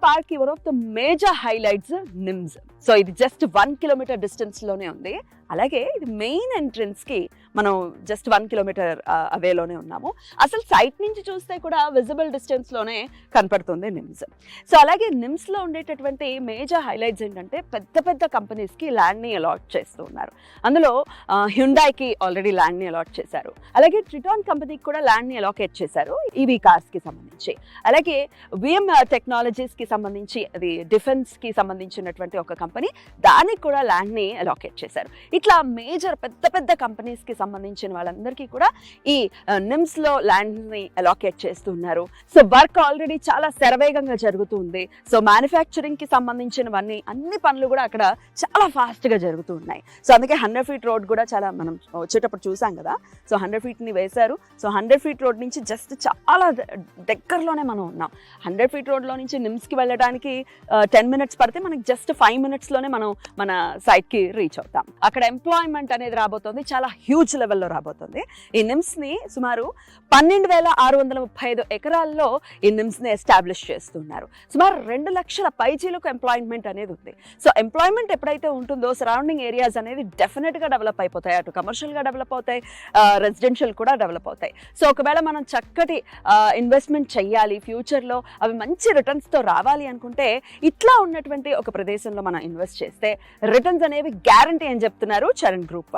Park కి one of the major highlights NIMS. So ఇది just 1 kilometre distance లోనే ఉంది. అలాగే ఇది మెయిన్ ఎంట్రన్స్ కి మనం జస్ట్ 1 కిలోమీటర్ అవేలోనే ఉన్నాము. అసలు సైట్ నుంచి చూస్తే కూడా విజిబుల్ డిస్టెన్స్ లోనే కనపడుతుంది నిమ్స్. సో అలాగే నిమ్స్ లో ఉండేటటువంటి మేజర్ హైలైట్స్ ఏంటంటే పెద్ద పెద్ద కంపెనీస్ కి ల్యాండ్ ని అలాట్ చేస్తూ ఉన్నారు. అందులో హ్యుండాయికి ఆల్రెడీ ల్యాండ్ ని అలాట్ చేశారు. అలాగే ట్రిటాన్ కంపెనీకి కూడా ల్యాండ్ ని అలాకేట్ చేశారు ఈవీ కార్స్ కి సంబంధించి. అలాగే విఎం టెక్నాలజీస్ కి సంబంధించి, అది డిఫెన్స్ కి సంబంధించినటువంటి ఒక కంపెనీ, దానికి కూడా ల్యాండ్ ని అలాకేట్ చేశారు. ఇట్లా మేజర్ పెద్ద పెద్ద కంపెనీస్ కి సంబంధించిన వాళ్ళందరికీ కూడా ఈ నిమ్స్ లో ల్యాండ్ ని అలాకేట్ చేస్తున్నారు. సో వర్క్ ఆల్రెడీ చాలా శరవేగంగా జరుగుతుంది. సో మ్యానుఫ్యాక్చరింగ్ కి సంబంధించినవన్నీ అన్ని పనులు కూడా అక్కడ చాలా ఫాస్ట్ గా జరుగుతూ ఉన్నాయి. సో అందుకే 100 ఫీట్ రోడ్ కూడా చాలా మనం వచ్చేటప్పుడు చూసాం కదా. సో 100 ఫీట్ ని వేశారు. సో 100 ఫీట్ రోడ్ నుంచి జస్ట్ చాలా దగ్గరలోనే మనం ఉన్నాం. 100 ఫీట్ రోడ్ లో నుంచి నిమ్స్ కి వెళ్ళడానికి 10 మినిట్స్ పడితే మనకి జస్ట్ 5 మినిట్స్ లోనే మనం మన సైట్ కి రీచ్ అవుతాం. అక్కడ ఎంప్లాయ్మెంట్ అనేది రాబోతుంది, చాలా హ్యూజ్ లెవెల్లో రాబోతుంది. ఈ నిమ్స్ ని సుమారు 12,635 ఎకరాల్లో ఈ నిమ్స్ ని ఎస్టాబ్లిష్ చేస్తున్నారు. సుమారు 2 లక్షల పైచీలకు ఎంప్లాయ్మెంట్ అనేది ఉంది. సో ఎంప్లాయ్మెంట్ ఎప్పుడైతే ఉంటుందో సరౌండింగ్ ఏరియాస్ అనేది డెఫినెట్ గా డెవలప్ అయిపోతాయి. అటు కమర్షియల్ గా డెవలప్ అవుతాయి, రెసిడెన్షియల్ కూడా డెవలప్ అవుతాయి. సో ఒకవేళ మనం చక్కటి ఇన్వెస్ట్మెంట్ చెయ్యాలి, ఫ్యూచర్ లో అవి మంచి రిటర్న్స్ తో రావాలి అనుకుంటే ఇట్లా ఉన్నటువంటి ఒక ప్రదేశంలో మనం ఇన్వెస్ట్ చేస్తే రిటర్న్స్ అనేవి గ్యారంటీ అని చెప్తున్నారు చరణ్ గ్రూప్.